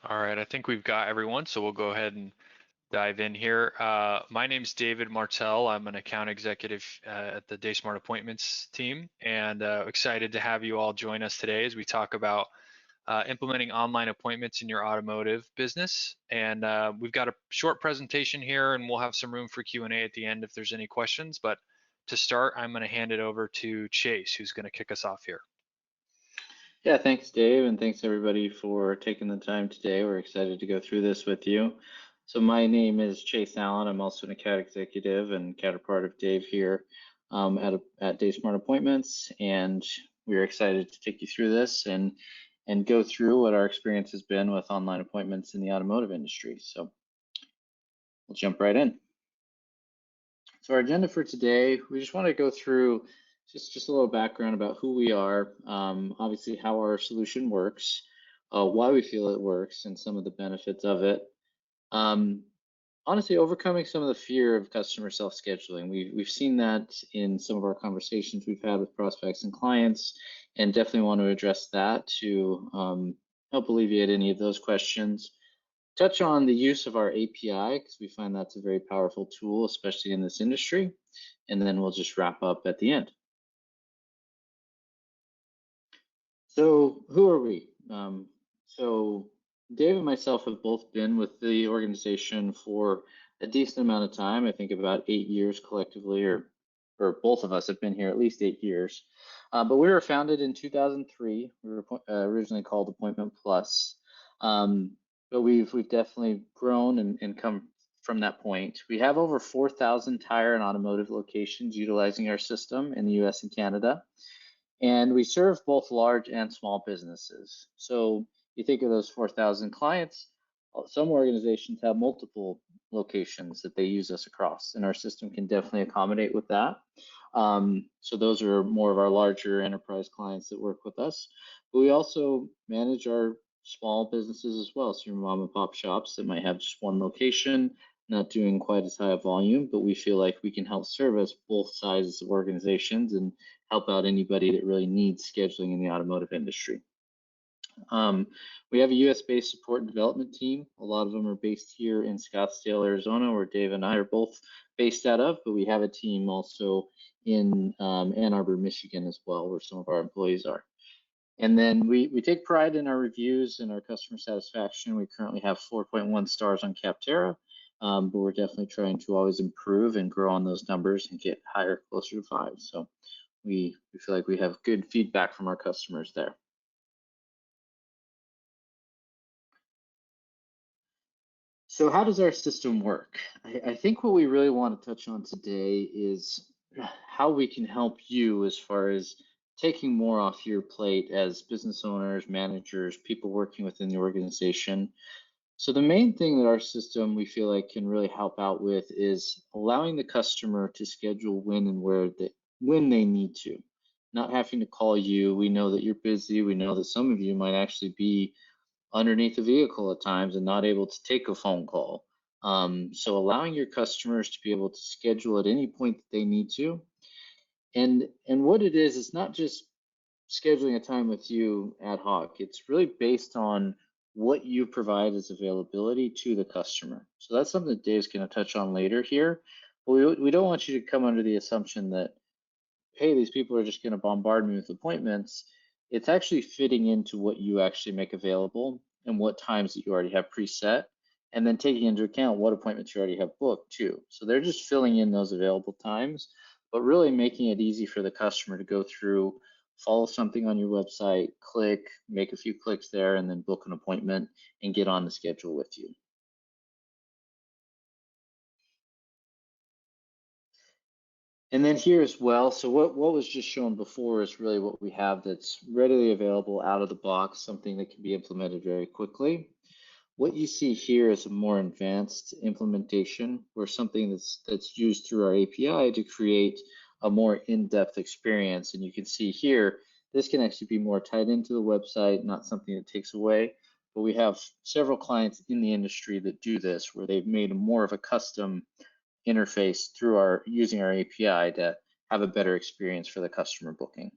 All right, I think we've got everyone, so we'll go ahead and dive in here. My name's David Martell. I'm an account executive at the DaySmart Appointments team, and excited to have you all join us today as we talk about implementing online appointments in your automotive business. And we've got a short presentation here, and we'll have some room for Q&A at the end if there's any questions. But to start, I'm going to hand it over to Chase, who's going to kick us off here. Yeah, thanks, Dave, and thanks everybody for taking the time today. We're excited to go through this with you. So my name is Chase Allen. I'm also an account executive and counterpart of Dave here at DaySmart Appointments, and we're excited to take you through this and go through what our experience has been with online appointments in the automotive industry. So we'll jump right in. So our agenda for today, we just want to go through just a little background about who we are, obviously how our solution works, why we feel it works, and some of the benefits of it. Honestly, overcoming some of the fear of customer self-scheduling. We've seen that in some of our conversations we've had with prospects and clients, and definitely want to address that to help alleviate any of those questions. Touch on the use of our API because we find that's a very powerful tool, especially in this industry. And then we'll just wrap up at the end. So who are we? So Dave and myself have both been with the organization for a decent amount of time. I think about 8 years collectively, or both of us have been here at least 8 years. But we were founded in 2003. We were originally called Appointment Plus. But we've definitely grown and come from that point. We have over 4,000 tire and automotive locations utilizing our system in the US and Canada. And we serve both large and small businesses. So you think of those 4,000 clients, some organizations have multiple locations that they use us across, and our system can definitely accommodate with that. So those are more of our larger enterprise clients that work with us. But we also manage our small businesses as well. So your mom and pop shops that might have just one location, not doing quite as high a volume, but we feel like we can help service both sizes of organizations and help out anybody that really needs scheduling in the automotive industry. We have a US-based support and development team. A lot of them are based here in Scottsdale, Arizona, where Dave and I are both based out of, but we have a team also in Ann Arbor, Michigan as well, where some of our employees are. And then we take pride in our reviews and our customer satisfaction. We currently have 4.1 stars on Capterra, but we're definitely trying to always improve and grow on those numbers and get higher, closer to 5. So we feel like we have good feedback from our customers there. So how does our system work? I think what we really want to touch on today is how we can help you as far as taking more off your plate as business owners, managers, people working within the organization. So the main thing that our system we feel like can really help out with is allowing the customer to schedule when and when they need to, not having to call you. We know that you're busy. We know that some of you might actually be underneath a vehicle at times and not able to take a phone call. So allowing your customers to be able to schedule at any point that they need to. And what it is, it's not just scheduling a time with you ad hoc. It's really based on what you provide as availability to the customer. So that's something that Dave's going to touch on later here. But we don't want you to come under the assumption that, hey, these people are just going to bombard me with appointments. It's actually fitting into what you actually make available and what times that you already have preset, and then taking into account what appointments you already have booked too. So they're just filling in those available times, but really making it easy for the customer to go through, follow something on your website, click, make a few clicks there, and then book an appointment and get on the schedule with you. And then here as well, so what was just shown before is really what we have that's readily available out of the box, something that can be implemented very quickly. What you see here is a more advanced implementation where something that's used through our API to create a more in-depth experience. And you can see here, this can actually be more tied into the website, not something that takes away. But we have several clients in the industry that do this, where they've made more of a custom interface through using our API to have a better experience for the customer booking.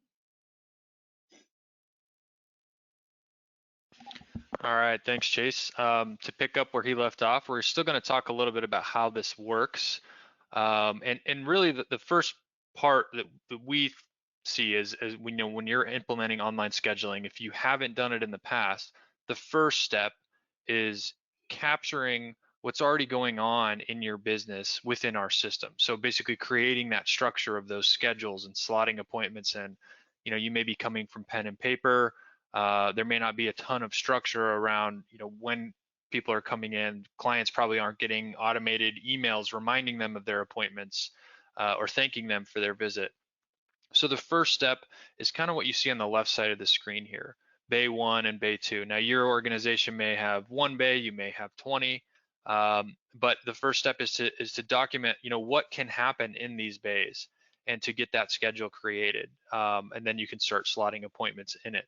All right, thanks, Chase. To pick up where he left off, we're still going to talk a little bit about how this works. And really the first part that we see is we know when you're implementing online scheduling, if you haven't done it in the past, the first step is capturing what's already going on in your business within our system. So basically creating that structure of those schedules and slotting appointments in. You may be coming from pen and paper. There may not be a ton of structure around, when people are coming in. Clients probably aren't getting automated emails reminding them of their appointments or thanking them for their visit. So the first step is kind of what you see on the left side of the screen here, Bay 1 and Bay 2. Now your organization may have one bay, you may have 20, but the first step is to document, what can happen in these bays and to get that schedule created. And then you can start slotting appointments in it.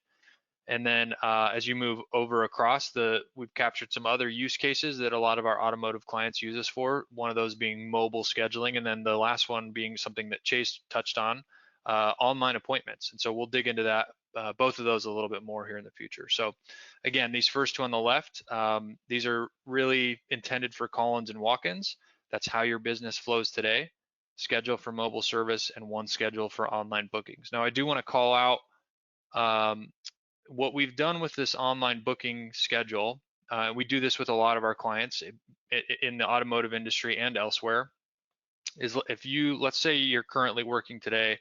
And then as you move over across, we've captured some other use cases that a lot of our automotive clients use us for. One of those being mobile scheduling, and then the last one being something that Chase touched on, online appointments. And so we'll dig into that, both of those a little bit more here in the future. So again, these first two on the left, these are really intended for call-ins and walk-ins. That's how your business flows today. Schedule for mobile service and one schedule for online bookings. Now I do want to call out um, what we've done with this online booking schedule. We do this with a lot of our clients in the automotive industry and elsewhere, is if let's say you're currently working today,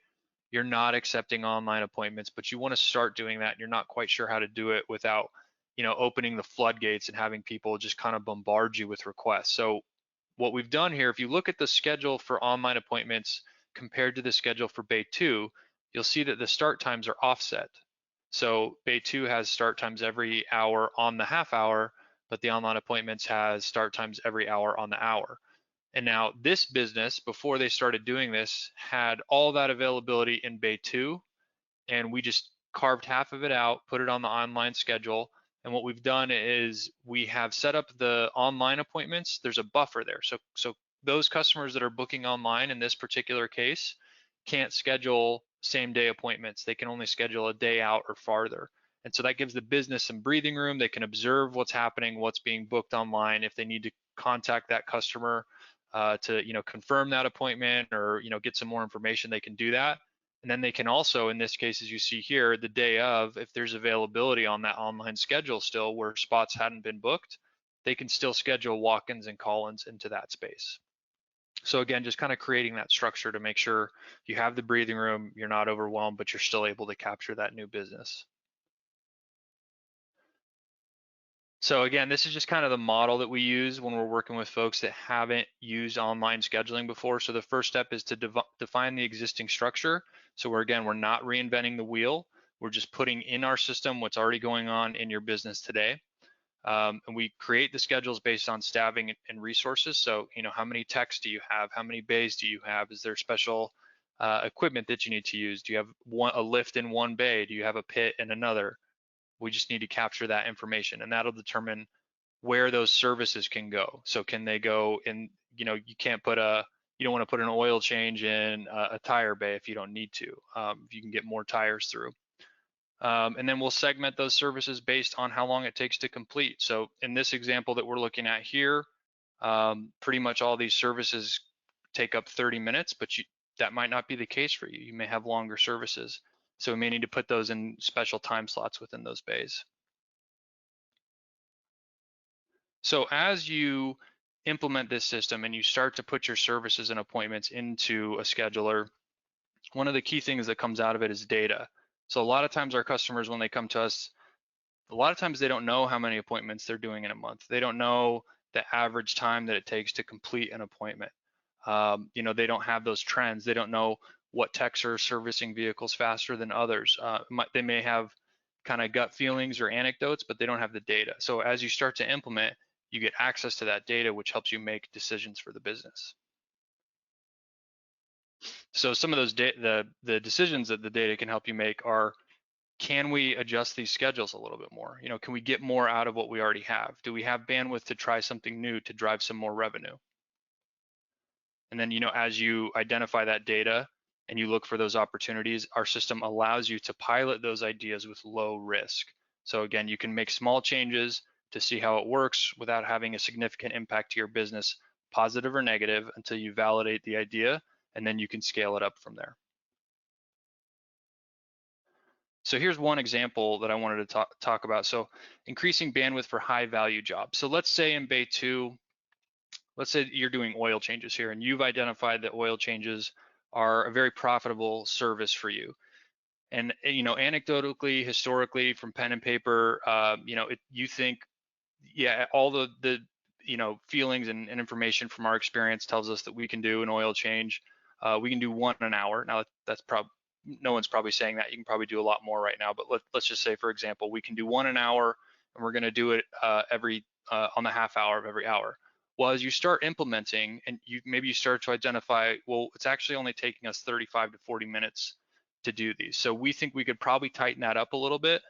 you're not accepting online appointments, but you want to start doing that, and you're not quite sure how to do it without, opening the floodgates and having people just kind of bombard you with requests. So what we've done here, if you look at the schedule for online appointments compared to the schedule for Bay 2, you'll see that the start times are offset. So Bay 2 has start times every hour on the half hour, but the online appointments has start times every hour on the hour. And now this business, before they started doing this, had all that availability in Bay 2, and we just carved half of it out, put it on the online schedule. And what we've done is we have set up the online appointments. There's a buffer there. So those customers that are booking online in this particular case can't schedule same day appointments. They can only schedule a day out or farther. And so that gives the business some breathing room. They can observe what's happening, what's being booked online. If they need to contact that customer to confirm that appointment or get some more information, they can do that. And then they can also, in this case, as you see here, the day of, if there's availability on that online schedule still where spots hadn't been booked, they can still schedule walk-ins and call-ins into that space. So again, just kind of creating that structure to make sure you have the breathing room, you're not overwhelmed, but you're still able to capture that new business. So again, this is just kind of the model that we use when we're working with folks that haven't used online scheduling before. So the first step is to define the existing structure. So we're not reinventing the wheel. We're just putting in our system what's already going on in your business today. And we create the schedules based on staffing and resources. So, how many techs do you have? How many bays do you have? Is there special equipment that you need to use? Do you have a lift in one bay? Do you have a pit in another? We just need to capture that information, and that'll determine where those services can go. So can they go in, you don't want to put an oil change in a tire bay if you don't need to, if you can get more tires through. And then we'll segment those services based on how long it takes to complete. So in this example that we're looking at here, pretty much all these services take up 30 minutes, but that might not be the case for you. You may have longer services. So we may need to put those in special time slots within those bays. So as you implement this system and you start to put your services and appointments into a scheduler, one of the key things that comes out of it is data. So a lot of times our customers, when they come to us, a lot of times they don't know how many appointments they're doing in a month. They don't know the average time that it takes to complete an appointment. They don't have those trends. They don't know what techs are servicing vehicles faster than others. They may have kind of gut feelings or anecdotes, but they don't have the data. So as you start to implement, you get access to that data, which helps you make decisions for the business. So some of those the decisions that the data can help you make are, can we adjust these schedules a little bit more? Can we get more out of what we already have? Do we have bandwidth to try something new to drive some more revenue? And then, as you identify that data and you look for those opportunities, our system allows you to pilot those ideas with low risk. So again, you can make small changes to see how it works without having a significant impact to your business, positive or negative, until you validate the idea, and then you can scale it up from there. So here's one example that I wanted to talk about. So increasing bandwidth for high value jobs. So let's say in Bay 2, let's say you're doing oil changes here and you've identified that oil changes are a very profitable service for you. And anecdotally, historically, from pen and paper, you think, yeah, all the feelings and information from our experience tells us that we can do an oil change. We can do one an hour. Now that's probably, no one's probably saying that. You can probably do a lot more right now, but let's just say, for example, we can do one an hour, and we're going to do it on the half hour of every hour. Well, as you start implementing, and maybe you start to identify, well, it's actually only taking us 35 to 40 minutes to do these. So we think we could probably tighten that up a little bit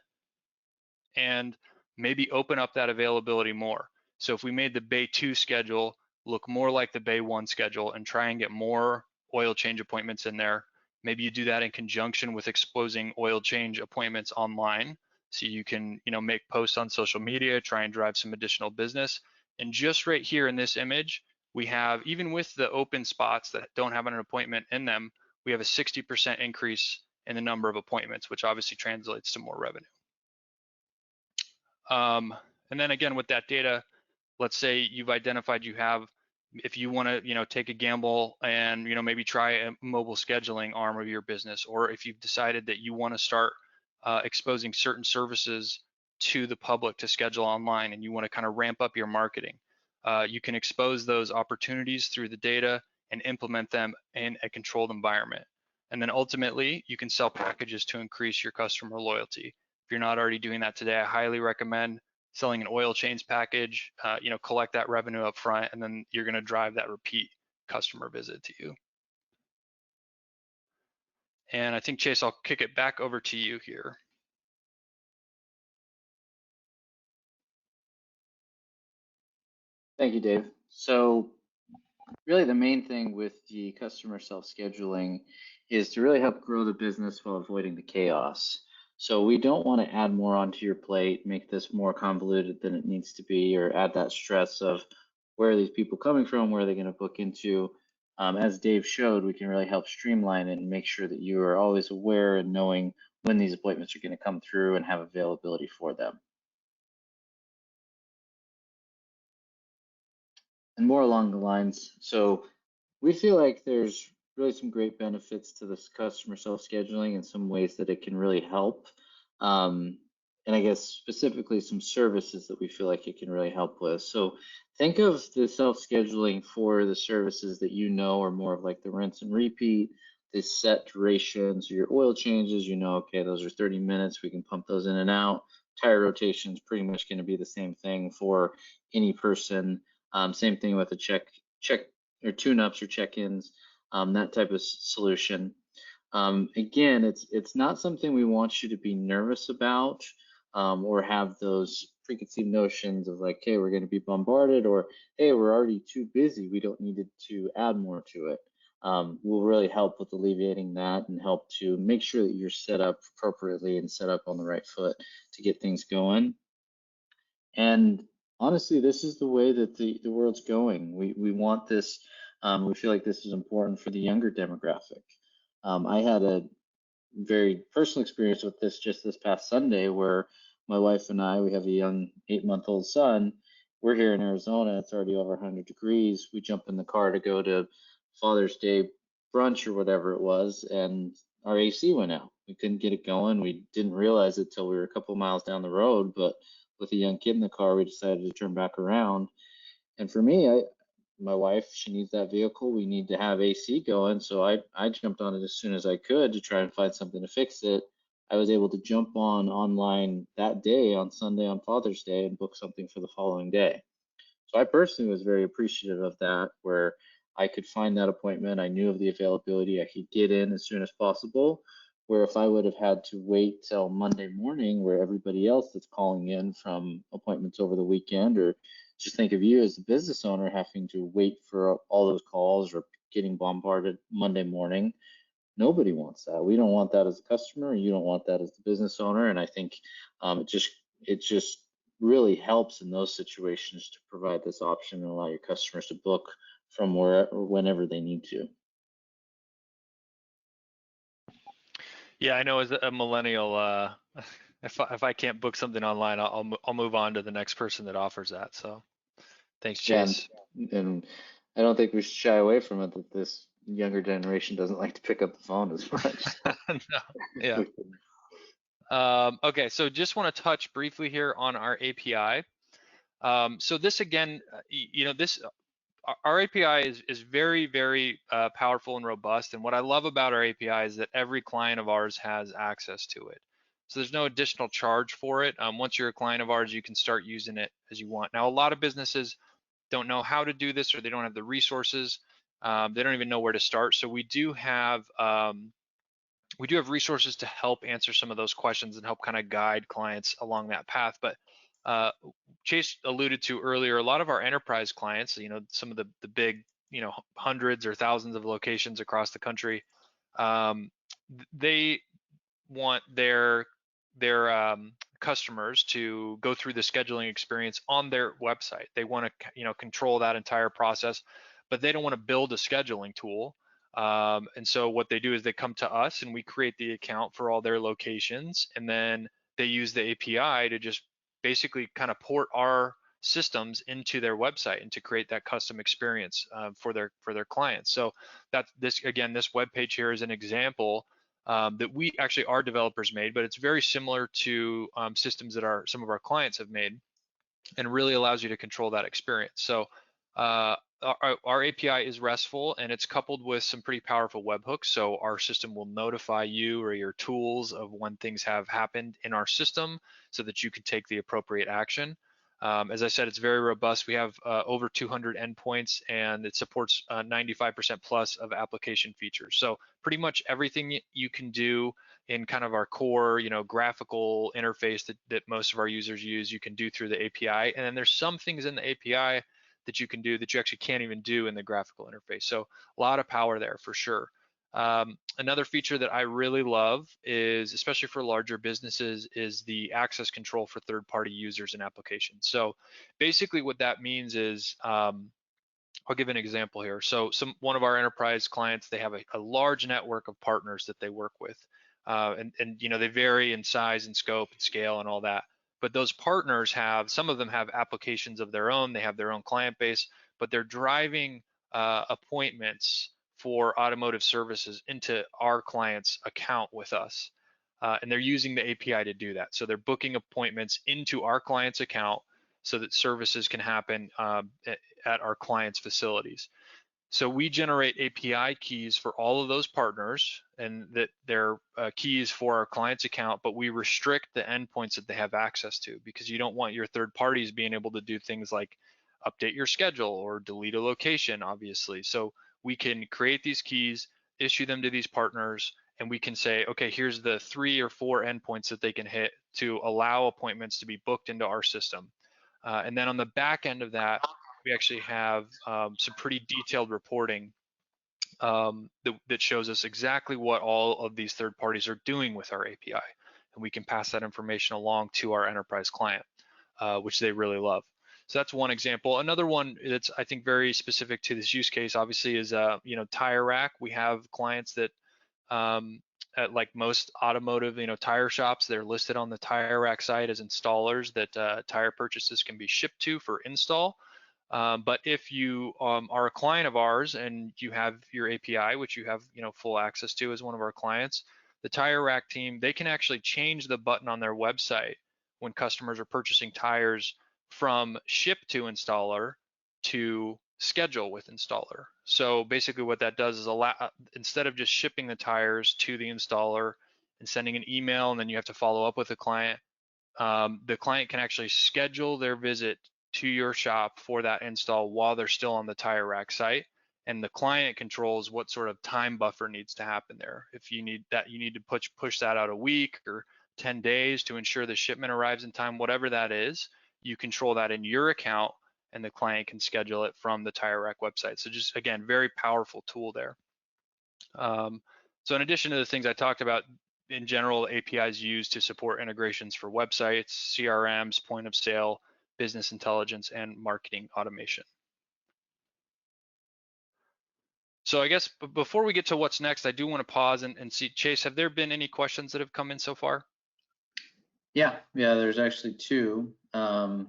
and maybe open up that availability more. So if we made the Bay 2 schedule look more like the Bay 1 schedule and try and get more oil change appointments in there, maybe you do that in conjunction with exposing oil change appointments online. So you can, make posts on social media, try and drive some additional business. And just right here in this image, we have, even with the open spots that don't have an appointment in them, we have a 60% increase in the number of appointments, which obviously translates to more revenue. And then again, with that data, let's say you've identified you have, if you want to, take a gamble and, maybe try a mobile scheduling arm of your business, or if you've decided that you want to start exposing certain services to the public to schedule online and you want to kind of ramp up your marketing, you can expose those opportunities through the data and implement them in a controlled environment. And then ultimately, you can sell packages to increase your customer loyalty. If you're not already doing that today, I highly recommend selling an oil change package, collect that revenue up front, and then you're going to drive that repeat customer visit to you. And I think, Chase, I'll kick it back over to you here. Thank you, Dave. So really the main thing with the customer self-scheduling is to really help grow the business while avoiding the chaos. So we don't want to add more onto your plate, make this more convoluted than it needs to be, or add that stress of where are these people coming from, where are they going to book into. As Dave showed, we can really help streamline it and make sure that you are always aware and knowing when these appointments are going to come through and have availability for them. And more along the lines, so we feel like there's really some great benefits to this customer self-scheduling and some ways that it can really help. And I guess specifically some services that we feel like it can really help with. So think of the self-scheduling for the services that you know are more of like the rinse and repeat, the set durations, your oil changes, okay, those are 30 minutes, we can pump those in and out. Tire rotation is pretty much going to be the same thing for any person. Same thing with a check or tune-ups or check-ins, that type of solution. Again, it's not something we want you to be nervous about, or have those preconceived notions of like, hey, we're going to be bombarded, or hey, we're already too busy, we don't need to add more to it. Will really help with alleviating that and help to make sure that you're set up appropriately and set up on the right foot to get things going. And honestly, this is the way that the world's going. We want this. We feel like this is important for the younger demographic. I had a very personal experience with this just this past Sunday, where my wife and I, we have a young 8-month-old son. We're here in Arizona. It's already over 100 degrees. We jump in the car to go to Father's Day brunch or whatever it was, and our AC went out. We couldn't get it going. We didn't realize it till we were a couple miles down the road, but with a young kid in the car, we decided to turn back around. And for me, my wife, she needs that vehicle. We need to have AC going. So I jumped on it as soon as I could to try and find something to fix it. I was able to jump online that day on Sunday on Father's Day and book something for the following day. So I personally was very appreciative of that, where I could find that appointment. I knew of the availability. I could get in as soon as possible. Where if I would have had to wait till Monday morning, where everybody else that's calling in from appointments over the weekend, or just think of you as the business owner having to wait for all those calls or getting bombarded Monday morning. Nobody wants that. We don't want that as a customer. You don't want that as the business owner. And I think it just really helps in those situations to provide this option and allow your customers to book from wherever, whenever they need to. Yeah, I know as a millennial, if I can't book something online, I'll move on to the next person that offers that. So thanks, Yeah, Chase. and I don't think we should shy away from it that this younger generation doesn't like to pick up the phone as much. So No, yeah. we can, Okay, so just want to touch briefly here on our API. So this again, this our API is very, very powerful and robust. And what I love about our API is that every client of ours has access to it. So there's no additional charge for it. Once you're a client of ours, you can start using it as you want. Now, a lot of businesses don't know how to do this, or they don't have the resources. They don't even know where to start. So we do have resources to help answer some of those questions and help kind of guide clients along that path. But uh, Chase alluded to earlier, a lot of our enterprise clients, some of the big, hundreds or thousands of locations across the country, um, they want their customers to go through the scheduling experience on their website. They want to control that entire process, but they don't want to build a scheduling tool. And so what they do is they come to us and we create the account for all their locations, and then they use the API to just basically kind of port our systems into their website and to create that custom experience for their clients. So that this web page here is an example that we actually our developers made, but it's very similar to systems that some of our clients have made, and really allows you to control that experience. So our API is RESTful, and it's coupled with some pretty powerful webhooks. So our system will notify you or your tools of when things have happened in our system so that you can take the appropriate action. As I said, it's very robust. We have over 200 endpoints, and it supports 95% plus of application features. So pretty much everything you can do in kind of our core, graphical interface that most of our users use, you can do through the API. And then there's some things in the API that you can do that you actually can't even do in the graphical interface. So a lot of power there for sure. Another feature that I really love is, especially for larger businesses, is the access control for third-party users and applications. So basically what that means is, I'll give an example here. So one of our enterprise clients, they have a large network of partners that they work with. And they vary in size and scope and scale and all that. But those partners some of them have applications of their own, they have their own client base, but they're driving appointments for automotive services into our client's account with us. And they're using the API to do that. So they're booking appointments into our client's account so that services can happen at our clients' facilities. So we generate API keys for all of those partners, and that they're keys for our client's account, but we restrict the endpoints that they have access to, because you don't want your third parties being able to do things like update your schedule or delete a location, obviously. So we can create these keys, issue them to these partners, and we can say, okay, here's the 3 or 4 endpoints that they can hit to allow appointments to be booked into our system. And then on the back end of that, we actually have some pretty detailed reporting that shows us exactly what all of these third parties are doing with our API. And we can pass that information along to our enterprise client, which they really love. So that's one example. Another one that's, I think, very specific to this use case, obviously, is tire rack. We have clients that at, like most automotive, tire shops, they're listed on the tire rack site as installers that tire purchases can be shipped to for install. But if you are a client of ours and you have your API, which you have full access to as one of our clients, the tire rack team, they can actually change the button on their website when customers are purchasing tires from ship to installer to schedule with installer. So basically what that does is instead of just shipping the tires to the installer and sending an email and then you have to follow up with the client can actually schedule their visit to your shop for that install while they're still on the tire rack site. And the client controls what sort of time buffer needs to happen there. If you need that, you need to push that out a week or 10 days to ensure the shipment arrives in time, whatever that is, you control that in your account, and the client can schedule it from the tire rack website. So just, again, very powerful tool there. So in addition to the things I talked about, in general, APIs used to support integrations for websites, CRMs, point of sale, business intelligence, and marketing automation. So I guess before we get to what's next, I do want to pause and see, Chase, have there been any questions that have come in so far? Yeah, there's actually two. So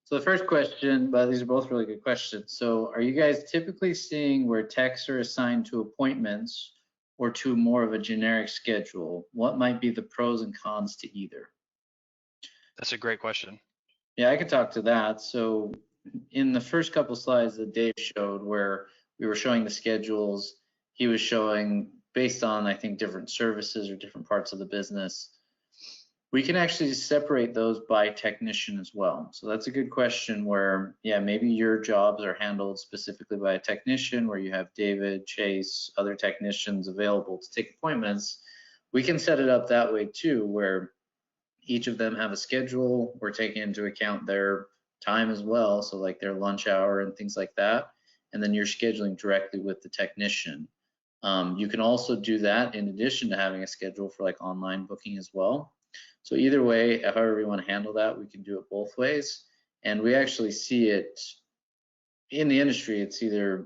the first question, but these are both really good questions. So are you guys typically seeing where techs are assigned to appointments or to more of a generic schedule? What might be the pros and cons to either? That's a great question. Yeah, I could talk to that. So in the first couple slides that Dave showed where we were showing the schedules, he was showing based on, I think, different services or different parts of the business. We can actually separate those by technician as well. So that's a good question where, yeah, maybe your jobs are handled specifically by a technician where you have David, Chase, other technicians available to take appointments. We can set it up that way too, where each of them have a schedule. We're taking into account their time as well. So like their lunch hour and things like that. And then you're scheduling directly with the technician. You can also do that in addition to having a schedule for like online booking as well. So either way, however you want to handle that, we can do it both ways. And we actually see it in the industry, it's either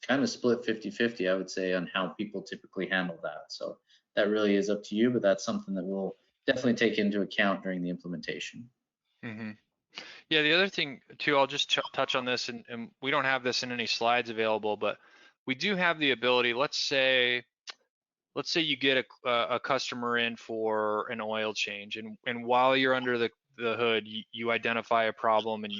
kind of split 50-50, I would say, on how people typically handle that. So that really is up to you, but that's something that we'll definitely take into account during the implementation. Mm-hmm. Yeah, the other thing too, I'll just touch on this, and we don't have this in any slides available, but we do have the ability, let's say you get a customer in for an oil change, and while you're under the hood, you identify a problem, and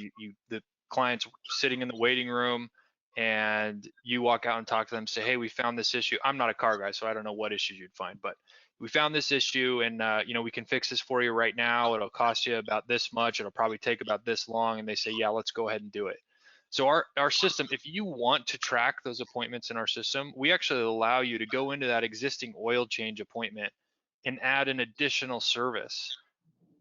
the client's sitting in the waiting room, and you walk out and talk to them, say, hey, we found this issue. I'm not a car guy, so I don't know what issues you'd find, but we found this issue, and we can fix this for you right now. It'll cost you about this much. It'll probably take about this long. And they say, yeah, let's go ahead and do it. So our system, if you want to track those appointments in our system, we actually allow you to go into that existing oil change appointment and add an additional service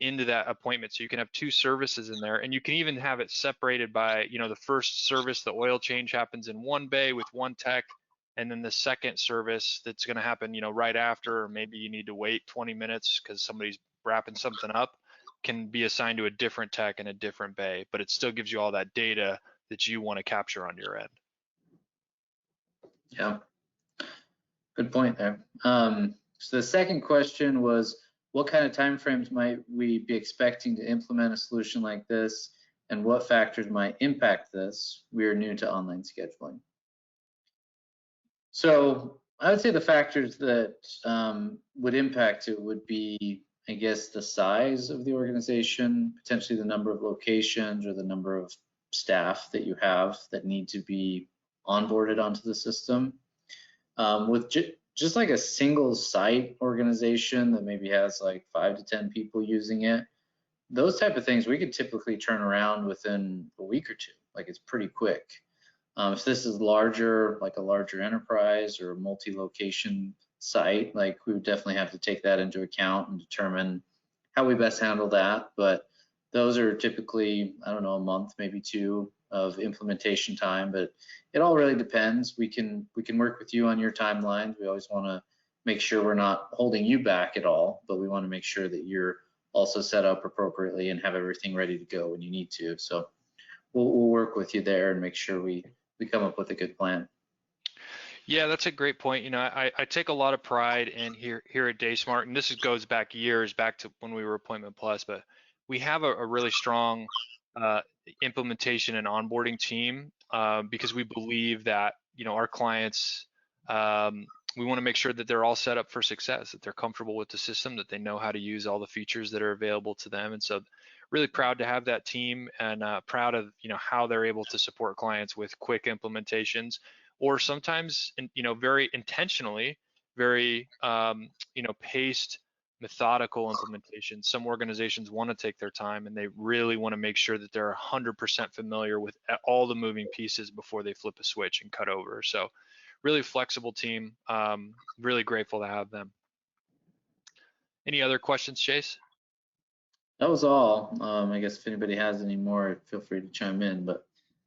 into that appointment. So you can have two services in there, and you can even have it separated by, the first service, the oil change happens in one bay with one tech, and then the second service that's going to happen, right after, or maybe you need to wait 20 minutes because somebody's wrapping something up, can be assigned to a different tech in a different bay, but it still gives you all that data that you want to capture on your end. Yeah, good point there. So the second question was, what kind of timeframes might we be expecting to implement a solution like this, and what factors might impact this? We are new to online scheduling. So I would say the factors that would impact it would be, I guess, the size of the organization, potentially the number of locations or the number of staff that you have that need to be onboarded onto the system. With just like a single site organization that maybe has like 5 to 10 people using it, those type of things we could typically turn around within a week or two. Like it's pretty quick. If this is larger, like a larger enterprise or a multi-location site, like we would definitely have to take that into account and determine how we best handle that. But those are typically, I don't know, a month, maybe two of implementation time, but it all really depends. We can work with you on your timelines. We always want to make sure we're not holding you back at all, but we want to make sure that you're also set up appropriately and have everything ready to go when you need to. So we'll work with you there and make sure we come up with a good plan. Yeah, that's a great point. I take a lot of pride in here at DaySmart, and this goes back years, back to when we were Appointment Plus, but we have a really strong implementation and onboarding team because we believe that our clients, we want to make sure that they're all set up for success, that they're comfortable with the system, that they know how to use all the features that are available to them, and so really proud to have that team, and proud of how they're able to support clients with quick implementations, or sometimes very intentionally, very paced, methodical implementation. Some organizations want to take their time and they really want to make sure that they're 100% familiar with all the moving pieces before they flip a switch and cut over. So really flexible team, really grateful to have them. Any other questions, Chase? That was all. I guess if anybody has any more, feel free to chime in, but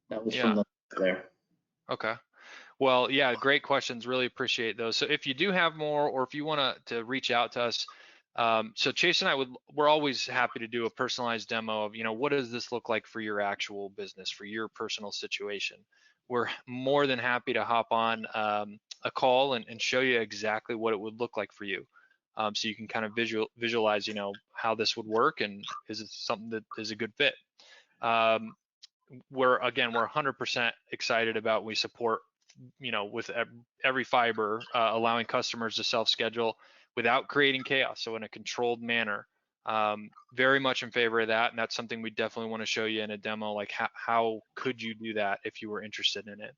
that was from the there. Okay. Well, yeah, great questions. Really appreciate those. So if you do have more, or if you want to reach out to us, So Chase and we're always happy to do a personalized demo of, what does this look like for your actual business, for your personal situation? We're more than happy to hop on a call and show you exactly what it would look like for you. So you can kind of visualize, how this would work and is it something that is a good fit. Um, we're 100% excited about, we support, with every fiber, allowing customers to self-schedule without creating chaos, so in a controlled manner. Very much in favor of that, and that's something we definitely want to show you in a demo, like how could you do that if you were interested in it.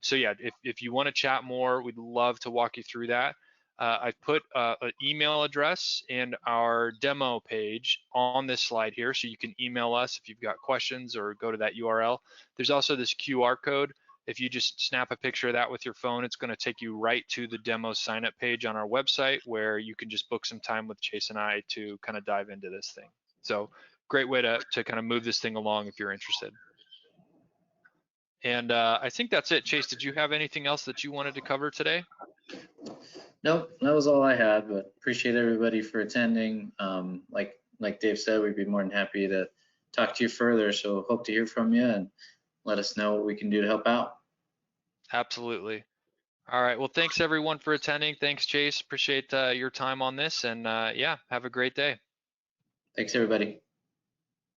So yeah, if you want to chat more, we'd love to walk you through that. I've put an email address in our demo page on this slide here, so you can email us if you've got questions or go to that URL. There's also this QR code. If you just snap a picture of that with your phone, it's going to take you right to the demo sign up page on our website, where you can just book some time with Chase and I to kind of dive into this thing. So great way to kind of move this thing along if you're interested. And I think that's it. Chase, did you have anything else that you wanted to cover today? Nope, that was all I had, but appreciate everybody for attending. Like Dave said, we'd be more than happy to talk to you further. So hope to hear from you and let us know what we can do to help out. Absolutely. All right. Well, thanks everyone for attending. Thanks, Chase. Appreciate your time on this. And yeah, have a great day. Thanks, everybody.